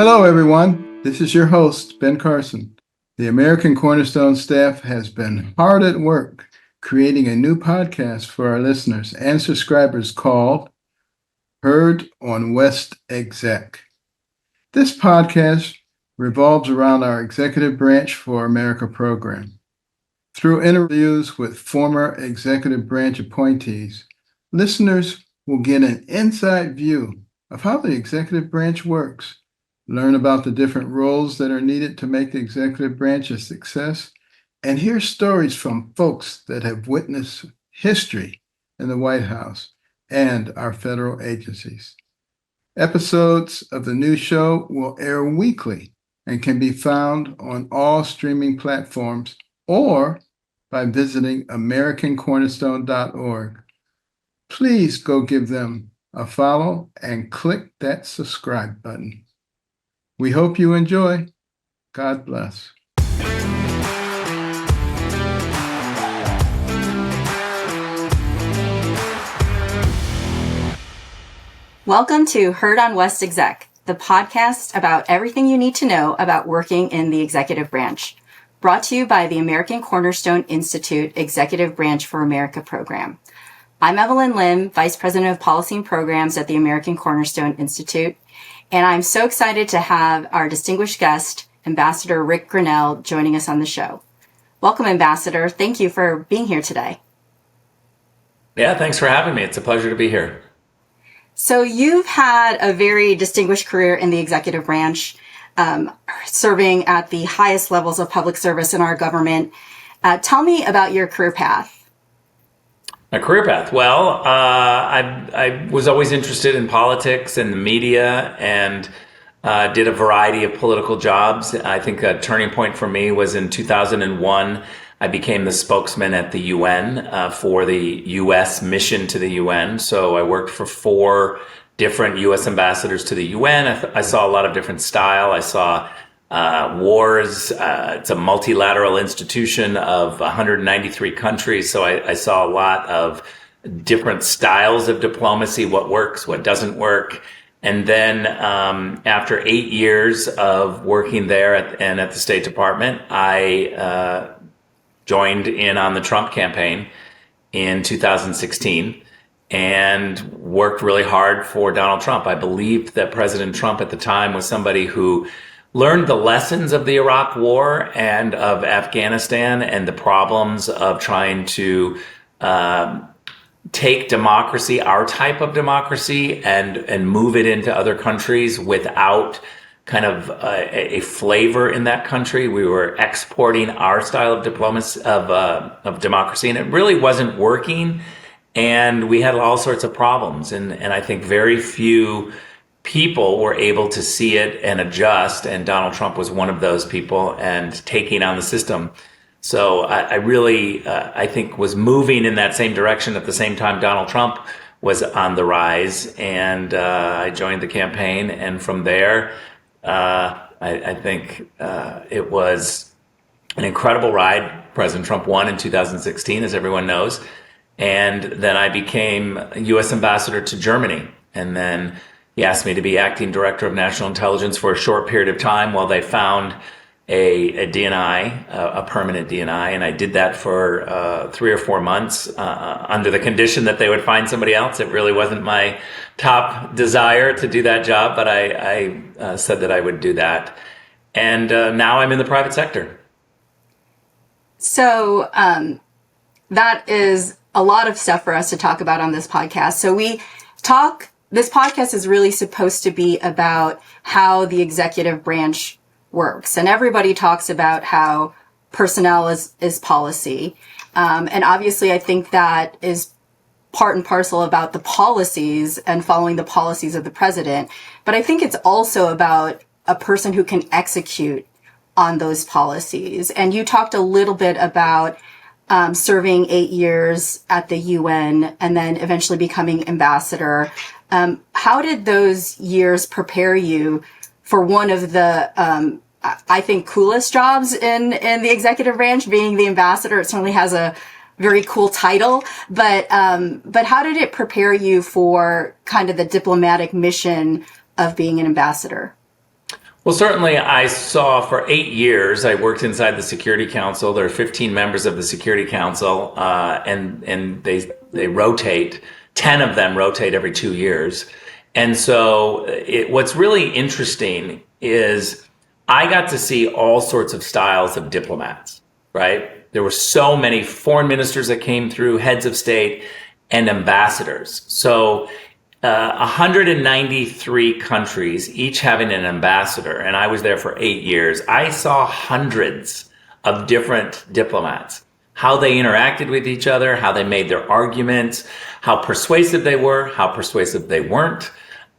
Hello, everyone. This is your host, Ben Carson. The American Cornerstone staff has been hard at work creating a new podcast for our listeners and subscribers called Heard on West Exec. This podcast revolves around our Executive Branch for America program. Through interviews with former executive branch appointees, listeners will get an inside view of how the executive branch works, learn about the different roles that are needed to make the executive branch a success, and hear stories from folks that have witnessed history in the White House and our federal agencies. Episodes of the new show will air weekly and can be found on all streaming platforms or by visiting americancornerstone.org. Please go give them a follow and click that subscribe button. We hope you enjoy. God bless. Welcome to Heard on West Exec, the podcast about everything you need to know about working in the executive branch. Brought to you by the American Cornerstone Institute Executive Branch for America program. I'm Evelyn Lim, Vice President of Policy and Programs at the American Cornerstone Institute, and I'm so excited to have our distinguished guest, Ambassador Rick Grenell, joining us on the show. Welcome, Ambassador. Thank you for being here today. Yeah, thanks for having me. It's a pleasure to be here. So you've had a very distinguished career in the executive branch, serving at the highest levels of public service in our government. Tell me about your career path. My career path? Well, I was always interested in politics and the media and did a variety of political jobs. I think a turning point for me was in 2001. I became the spokesman at the UN for the U.S. mission to the UN. So I worked for 4 different U.S. ambassadors to the UN. I saw a lot of different style. I saw wars. It's a multilateral institution of 193 countries. So I saw a lot of different styles of diplomacy, what works, what doesn't work. And then after 8 years of working there and at the State Department, I joined in on the Trump campaign in 2016 and worked really hard for Donald Trump. I believed that President Trump at the time was somebody who learned the lessons of the Iraq War and of Afghanistan and the problems of trying to take democracy, our type of democracy, and move it into other countries without kind of a flavor in that country. We were exporting our style of diplomacy of democracy, and it really wasn't working. And we had all sorts of problems, and I think very few people were able to see it and adjust. And Donald Trump was one of those people, and taking on the system. So I really, I think, was moving in that same direction at the same time Donald Trump was on the rise, and I joined the campaign, and from there. I think it was an incredible ride. President Trump won in 2016, as everyone knows. And then I became U.S. ambassador to Germany. And then he asked me to be acting director of national intelligence for a short period of time while they found a DNI, a permanent DNI. And I did that for 3 or 4 months under the condition that they would find somebody else. It really wasn't my top desire to do that job, but I said that I would do that. And now I'm in the private sector. So that is a lot of stuff for us to talk about on this podcast. So this podcast is really supposed to be about how the executive branch works. And everybody talks about how personnel is policy. And obviously I think that is part and parcel about the policies and following the policies of the president. But I think it's also about a person who can execute on those policies. And you talked a little bit about serving 8 years at the UN and then eventually becoming ambassador. How did those years prepare you for one of the, I think, coolest jobs in the executive branch, being the ambassador? It certainly has a very cool title, but how did it prepare you for kind of the diplomatic mission of being an ambassador? Well, certainly I saw for 8 years, I worked inside the Security Council. There are 15 members of the Security Council, and they rotate. 10 of them rotate every 2 years. And so what's really interesting is I got to see all sorts of styles of diplomats, right? There were so many foreign ministers that came through, heads of state, and ambassadors. So 193 countries, each having an ambassador, and I was there for 8 years. I saw hundreds of different diplomats, how they interacted with each other, how they made their arguments, how persuasive they were, how persuasive they weren't,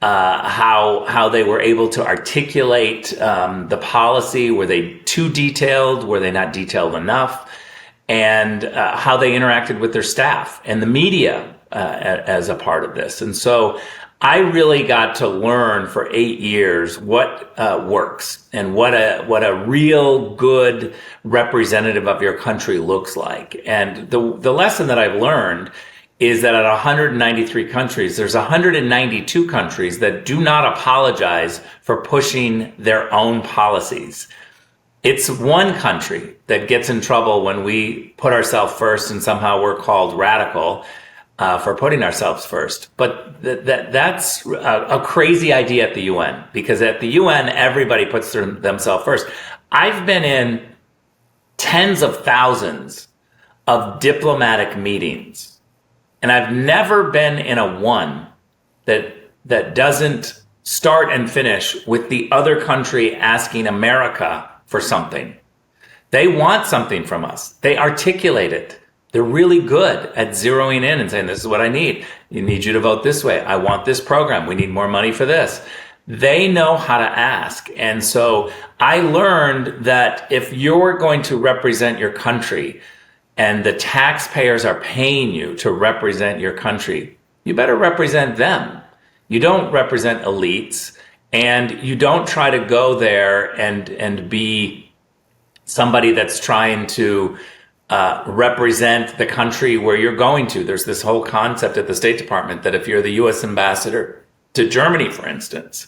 how they were able to articulate the policy. Were they too detailed? Were they not detailed enough? And how they interacted with their staff and the media as a part of this. And so I really got to learn for 8 years what works and what a real good representative of your country looks like. And the lesson that I've learned is that at 193 countries, there's 192 countries that do not apologize for pushing their own policies. It's one country that gets in trouble when we put ourselves first, and somehow we're called radical for putting ourselves first. But that's a crazy idea at the UN, because at the UN, everybody puts themselves first. I've been in tens of thousands of diplomatic meetings, and I've never been in a one that doesn't start and finish with the other country asking America for something. They want something from us. They articulate it. They're really good at zeroing in and saying, this is what I need. You need you to vote this way. I want this program. We need more money for this. They know how to ask. And so I learned that if you're going to represent your country and the taxpayers are paying you to represent your country, you better represent them. You don't represent elites, and you don't try to go there and be somebody that's trying to represent the country where you're going to. There's this whole concept at the State Department that if you're the U.S. ambassador to Germany, for instance,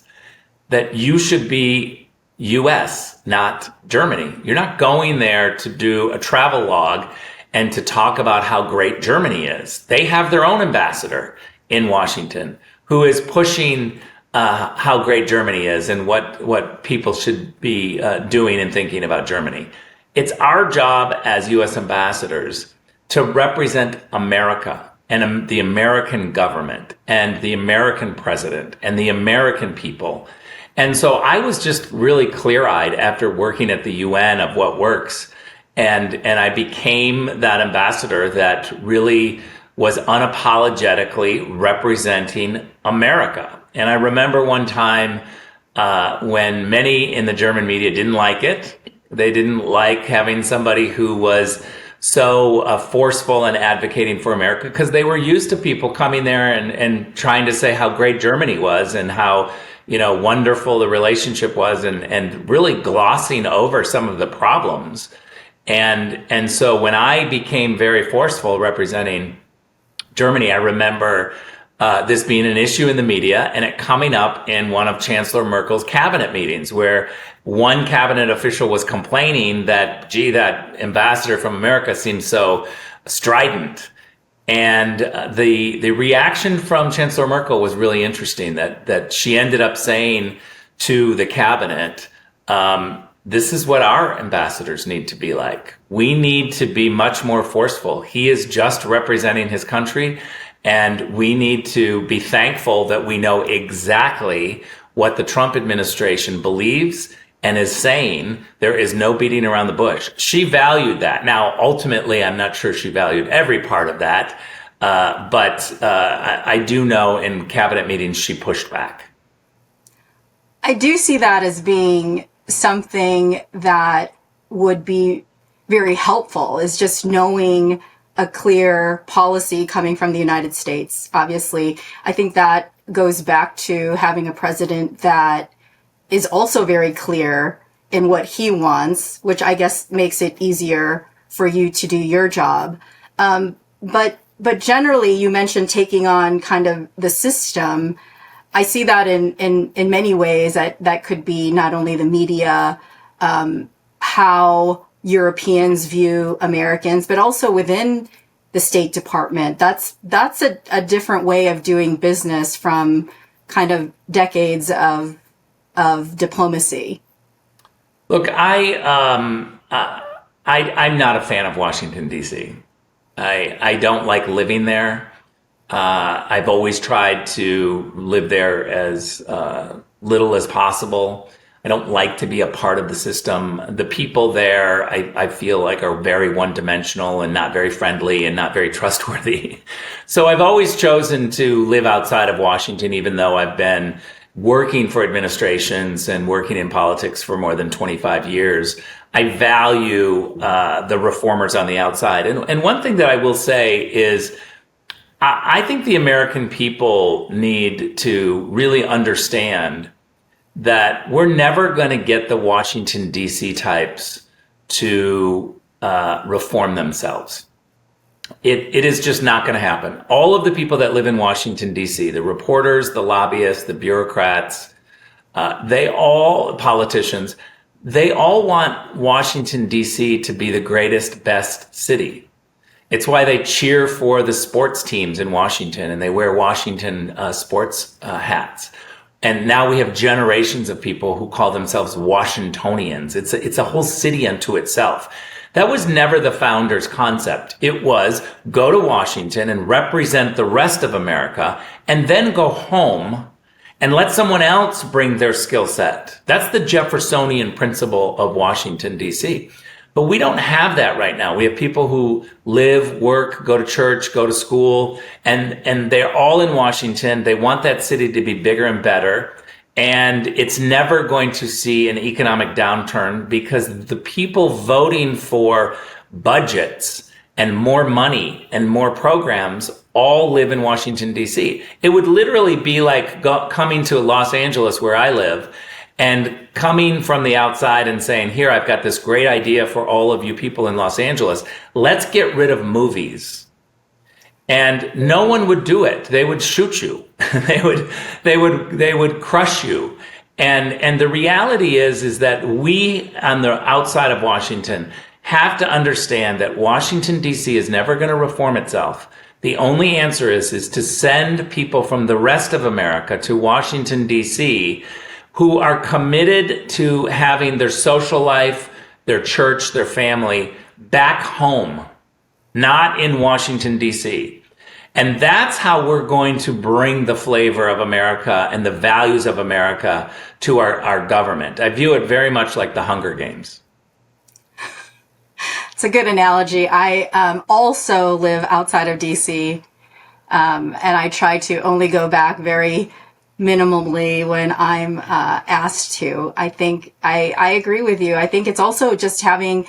that you should be U.S., not Germany. You're not going there to do a travel log and to talk about how great Germany is. They have their own ambassador in Washington who is pushing how great Germany is and what people should be doing and thinking about Germany. It's our job as U.S. ambassadors to represent America and the American government and the American president and the American people. And so I was just really clear-eyed after working at the UN of what works. And I became that ambassador that really was unapologetically representing America. And I remember one time when many in the German media didn't like it. They didn't like having somebody who was so forceful and advocating for America, because they were used to people coming there and trying to say how great Germany was and how, wonderful the relationship was, and really glossing over some of the problems. And so when I became very forceful representing Germany, I remember this being an issue in the media and it coming up in one of Chancellor Merkel's cabinet meetings, where one cabinet official was complaining that, that ambassador from America seems so strident. And the reaction from Chancellor Merkel was really interesting, that she ended up saying to the cabinet, this is what our ambassadors need to be like. We need to be much more forceful. He is just representing his country, and we need to be thankful that we know exactly what the Trump administration believes and is saying. There is no beating around the bush. She valued that. Now, ultimately, I'm not sure she valued every part of that, but I do know in cabinet meetings she pushed back. I do see that as being something that would be very helpful, is just knowing a clear policy coming from the United States. Obviously, I think that goes back to having a president that is also very clear in what he wants, which I guess makes it easier for you to do your job. But generally, you mentioned taking on kind of the system. I see that in many ways. That could be not only the media, how Europeans view Americans, but also within the State Department. That's a different way of doing business from kind of decades of diplomacy. Look, I'm not a fan of Washington, D.C. I don't like living there. I've always tried to live there as little as possible. I don't like to be a part of the system. The people there, I feel like, are very one-dimensional and not very friendly and not very trustworthy. So I've always chosen to live outside of Washington, even though I've been working for administrations and working in politics for more than 25 years. I value the reformers on the outside. And one thing that I will say is, I think the American people need to really understand that we're never going to get the Washington, D.C. types to reform themselves. It is just not going to happen. All of the people that live in Washington, D.C., the reporters, the lobbyists, the bureaucrats, politicians, they all want Washington, D.C. to be the greatest, best city. It's why they cheer for the sports teams in Washington and they wear Washington sports hats. And now we have generations of people who call themselves Washingtonians. It's a whole city unto itself. That was never the founders' concept. It was go to Washington and represent the rest of America and then go home and let someone else bring their skill set. That's the Jeffersonian principle of Washington, D.C. But we don't have that right now. We have people who live, work, go to church, go to school, and they're all in Washington. They want that city to be bigger and better. And it's never going to see an economic downturn because the people voting for budgets and more money and more programs all live in Washington, D.C. It would literally be like coming to Los Angeles, where I live, and coming from the outside and saying, here, I've got this great idea for all of you people in Los Angeles. Let's get rid of movies. And no one would do it. They would shoot you. they would crush you. And the reality is that we on the outside of Washington have to understand that Washington, D.C. is never going to reform itself. The only answer is to send people from the rest of America to Washington, D.C., who are committed to having their social life, their church, their family back home, not in Washington, D.C. And that's how we're going to bring the flavor of America and the values of America to our government. I view it very much like the Hunger Games. It's a good analogy. I also live outside of D.C., and I try to only go back very minimally when I'm asked to. I think I agree with you. I think it's also just having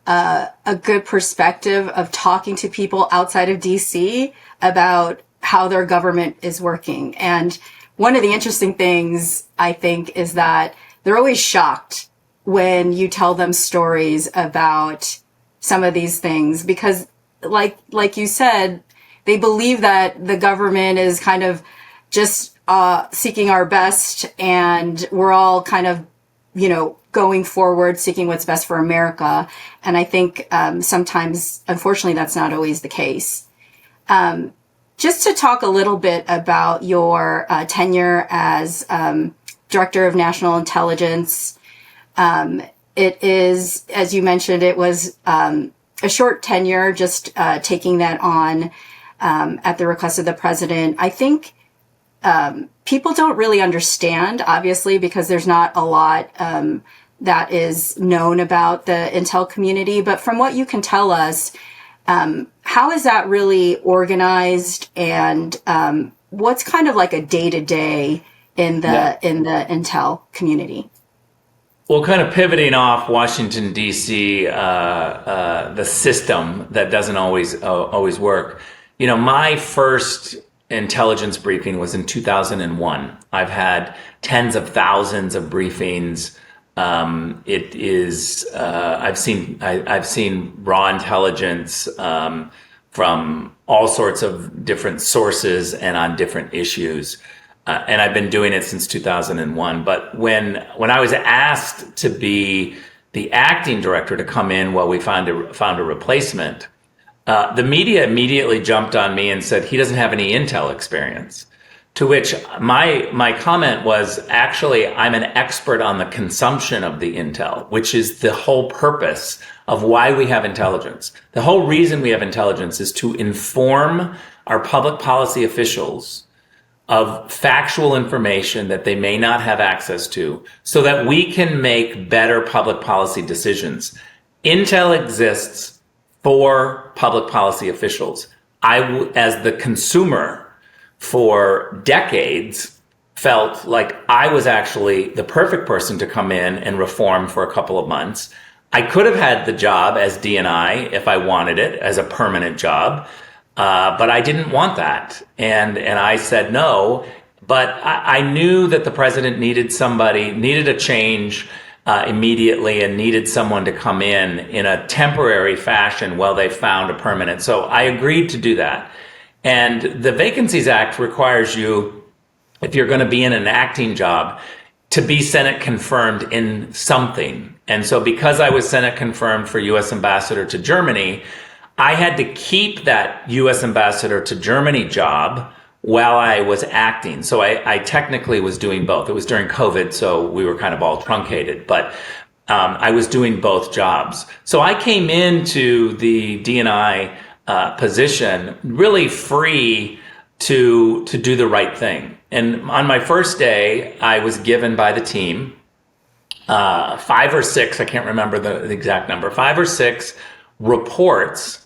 a good perspective of talking to people outside of DC about how their government is working. And one of the interesting things I think is that they're always shocked when you tell them stories about some of these things because like you said, they believe that the government is kind of just seeking our best and we're all kind of, going forward, seeking what's best for America. And I think sometimes, unfortunately, that's not always the case. Just to talk a little bit about your tenure as Director of National Intelligence, it is, as you mentioned, it was a short tenure, just taking that on at the request of the president. I think people don't really understand, obviously, because there's not a lot that is known about the intel community. But from what you can tell us, how is that really organized, and what's kind of like a day-to-day in the intel community? Well, kind of pivoting off Washington, D.C., the system that doesn't always work. My first intelligence briefing was in 2001. I've had tens of thousands of briefings. It is I've seen raw intelligence from all sorts of different sources and on different issues. and I've been doing it since 2001. But when I was asked to be the acting director to come in while we found a replacement, the media immediately jumped on me and said he doesn't have any Intel experience. To which my comment was, actually, I'm an expert on the consumption of the intel, which is the whole purpose of why we have intelligence. The whole reason we have intelligence is to inform our public policy officials of factual information that they may not have access to so that we can make better public policy decisions. Intel exists for public policy officials. As the consumer, for decades, felt like I was actually the perfect person to come in and reform for a couple of months. I could have had the job as DNI if I wanted it as a permanent job, but I didn't want that. And I said no, but I knew that the president needed a change immediately, and needed someone to come in a temporary fashion while they found a permanent. So I agreed to do that. And the Vacancies Act requires you, if you're going to be in an acting job, to be Senate confirmed in something. And so because I was Senate confirmed for U.S. Ambassador to Germany, I had to keep that U.S. Ambassador to Germany job while I was acting. So I technically was doing both. It was during COVID, so we were kind of all truncated, but I was doing both jobs. So I came into the DNI position really free to do the right thing. And on my first day, I was given by the team 5 or 6, I can't remember the exact number, 5 or 6 reports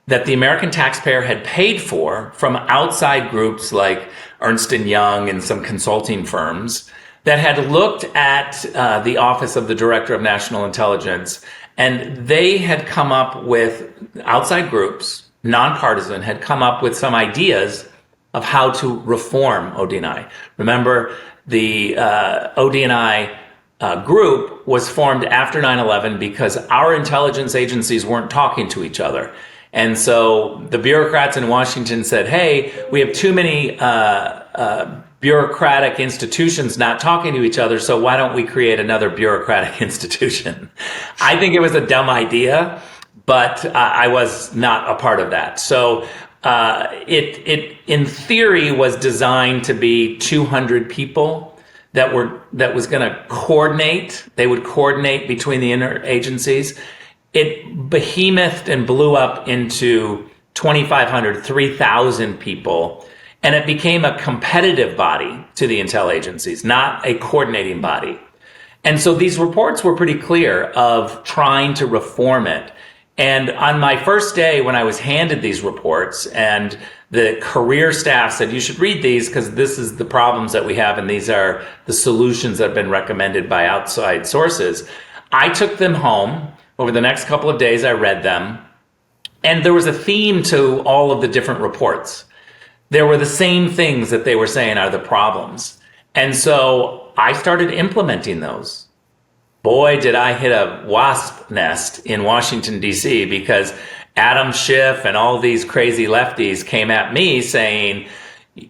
that the American taxpayer had paid for from outside groups like Ernst & Young and some consulting firms that had looked at the Office of the Director of National Intelligence, and they had come up with, outside groups, nonpartisan, had come up with some ideas of how to reform ODNI. Remember, the ODNI group was formed after 9/11 because our intelligence agencies weren't talking to each other. And so the bureaucrats in Washington said, hey, we have too many bureaucratic institutions not talking to each other, so why don't we create another bureaucratic institution? I think it was a dumb idea, but I was not a part of that. So it in theory was designed to be 200 people that was going to coordinate. They would coordinate between the interagencies. It behemouthed and blew up into 2,500, 3,000 people, and it became a competitive body to the intel agencies, not a coordinating body. And so these reports were pretty clear of trying to reform it. And on my first day, when I was handed these reports, and the career staff said, you should read these because this is the problems that we have, and these are the solutions that have been recommended by outside sources, I took them home. Over the next couple of days, I read them, and there was a theme to all of the different reports. There were the same things that they were saying are the problems. And so I started implementing those. Boy, did I hit a wasp nest in Washington, D.C., because Adam Schiff and all these crazy lefties came at me saying,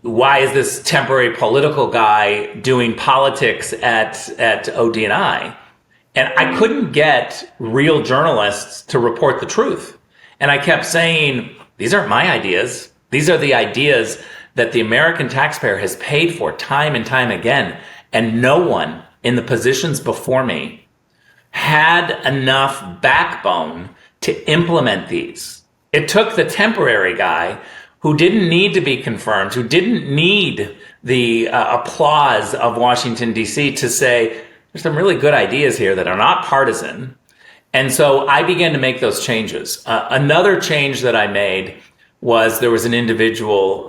why is this temporary political guy doing politics at ODNI? And I couldn't get real journalists to report the truth. And I kept saying, these aren't my ideas. These are the ideas that the American taxpayer has paid for time and time again. And no one in the positions before me had enough backbone to implement these. It took the temporary guy who didn't need to be confirmed, who didn't need the applause of Washington, D.C. to say, there's some really good ideas here that are not partisan. And so I began to make those changes. Another change that I made was there was an individual,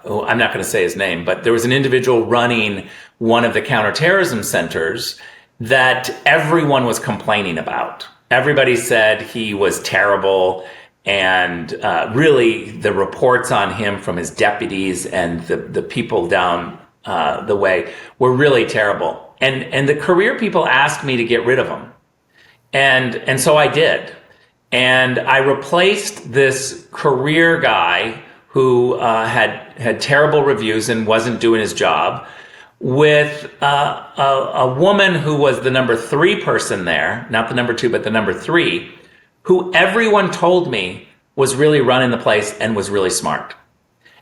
who I'm not going to say his name, but there was an individual running one of the counterterrorism centers that everyone was complaining about. Everybody said he was terrible, and really the reports on him from his deputies and the people down the way were really terrible. And the career people asked me to get rid of him. And so I did. And I replaced this career guy who had terrible reviews and wasn't doing his job, with a woman who was the number 3 person there, not the number 2, but the number 3, who everyone told me was really running the place and was really smart.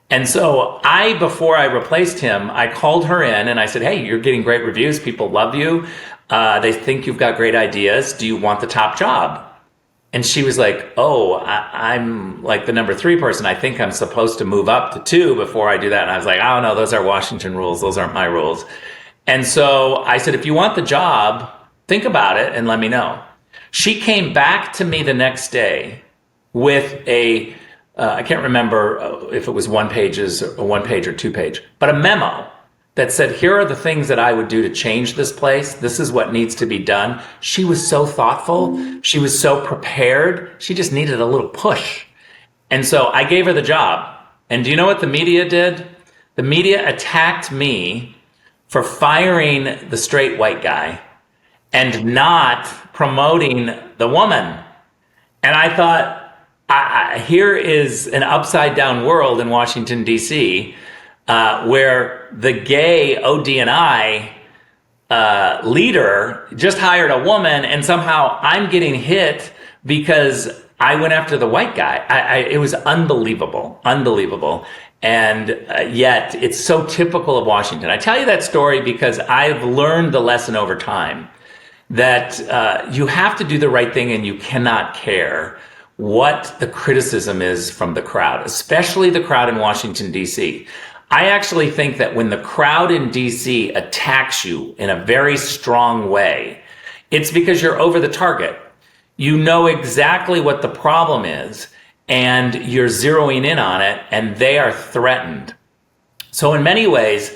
And so before I replaced him, I called her in and I said, hey, you're getting great reviews. People love you. They think you've got great ideas. Do you want the top job? And she was like, oh, I'm like the number 3 person. I think I'm supposed to move up to 2 before I do that. And I was like, oh, no, those are Washington rules. Those aren't my rules. And so I said, if you want the job, think about it and let me know. She came back to me the next day with I can't remember if it was 1 page or 2 page, but a memo that said, here are the things that I would do to change this place. This is what needs to be done. She was so thoughtful. She was so prepared. She just needed a little push. And so I gave her the job. And do you know what the media did? The media attacked me for firing the straight white guy and not promoting the woman. And I thought, here is an upside down world in Washington, D.C., where the gay OD&I leader just hired a woman, and somehow I'm getting hit because I went after the white guy. It was unbelievable. And yet it's so typical of Washington. I tell you that story because I've learned the lesson over time that you have to do the right thing and you cannot care what the criticism is from the crowd, especially the crowd in Washington, D.C. I actually think that when the crowd in D.C. attacks you in a very strong way, it's because you're over the target. You know exactly what the problem is, and you're zeroing in on it, and they are threatened. So in many ways,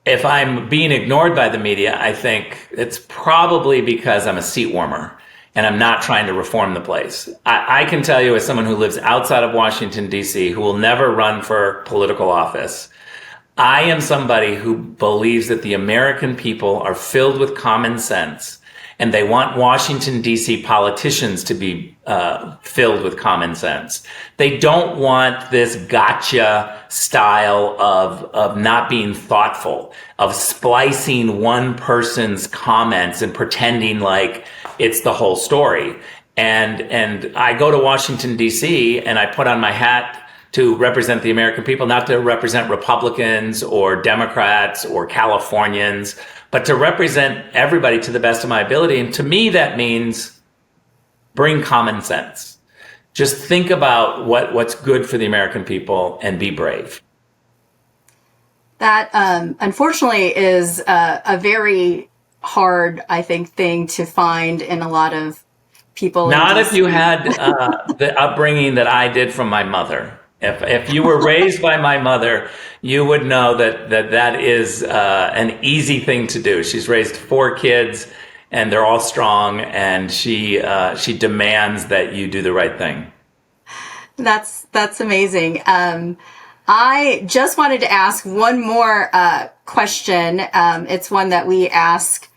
if I'm being ignored by the media, I think it's probably because I'm a seat warmer and I'm not trying to reform the place. I can tell you, as someone who lives outside of Washington, D.C., who will never run for political office, I am somebody who believes that the American people are filled with common sense, and they want Washington, D.C. politicians to be filled with common sense. They don't want this gotcha style of not being thoughtful, of splicing one person's comments and pretending like it's the whole story. And I go to Washington, D.C., and I put on my hat to represent the American people, not to represent Republicans or Democrats or Californians, but to represent everybody to the best of my ability. And to me, that means bring common sense. Just think about what's good for the American people and be brave. That, unfortunately, is a very hard, I think, thing to find in a lot of people. Not if you had the upbringing that I did from my mother. If you were raised by my mother, you would know that is an easy thing to do. She's raised 4 kids, and they're all strong, and she demands that you do the right thing. That's amazing. I just wanted to ask one more question. It's one that we ask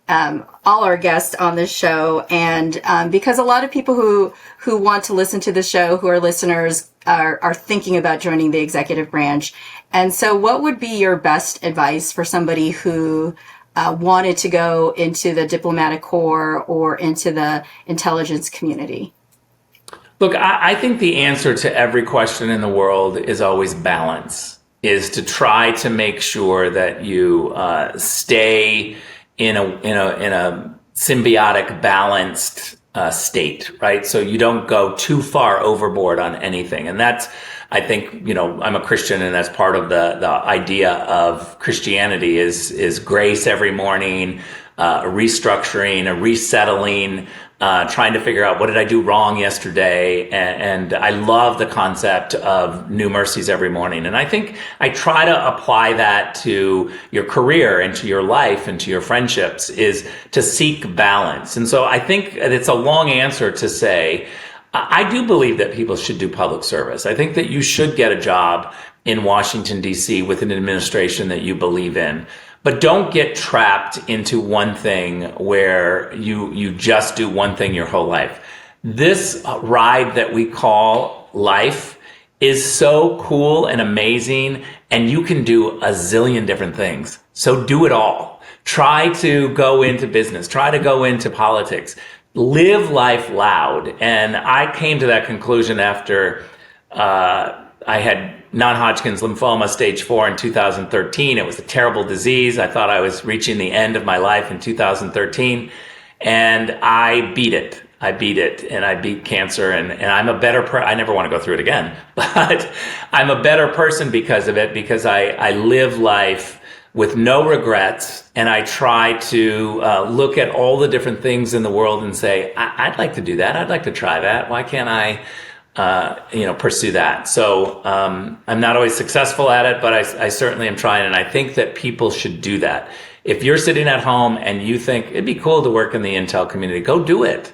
all our guests on this show, and because a lot of people who want to listen to the show, who are listeners, are thinking about joining the executive branch. And so what would be your best advice for somebody who wanted to go into the diplomatic corps or into the intelligence community? Look, I think the answer to every question in the world is always balance, is to try to make sure that you stay in a symbiotic, balanced state, right? So you don't go too far overboard on anything. And that's, I think, I'm a Christian, and that's part of the idea of Christianity is grace every morning, a restructuring, a resettling, trying to figure out what did I do wrong yesterday. And I love the concept of new mercies every morning. And I think I try to apply that to your career and to your life and to your friendships, is to seek balance. And so I think it's a long answer to say, I do believe that people should do public service. I think that you should get a job in Washington, D.C. with an administration that you believe in. But don't get trapped into one thing where you just do one thing your whole life. This ride that we call life is so cool and amazing, and you can do a zillion different things. So do it all. Try to go into business. Try to go into politics. Live life loud. And I came to that conclusion after I had non-Hodgkin's lymphoma stage 4 in 2013. It was a terrible disease. I thought I was reaching the end of my life in 2013, and I beat it. And I beat cancer, and I'm a better I never want to go through it again, but I'm a better person because of it, because I live life with no regrets, and I try to look at all the different things in the world and say, I'd like to do that. I'd like to try that. Why can't I pursue that? So I'm not always successful at it, but I certainly am trying, and I think that people should do that. If you're sitting at home and you think it'd be cool to work in the Intel community, go do it.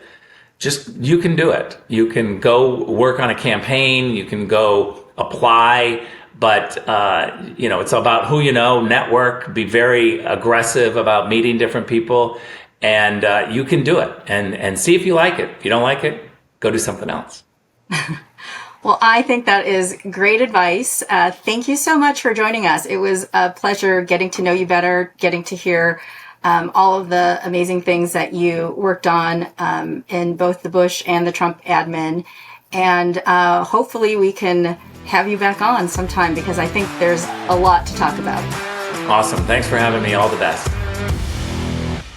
You can do it. You can go work on a campaign. You can go apply. But, it's about who you know, network, be very aggressive about meeting different people. And you can do it and see if you like it. If you don't like it, go do something else. Well, I think that is great advice. Thank you so much for joining us. It was a pleasure getting to know you better, getting to hear all of the amazing things that you worked on in both the Bush and the Trump admin. And hopefully we can have you back on sometime, because I think there's a lot to talk about. Awesome. Thanks for having me. All the best.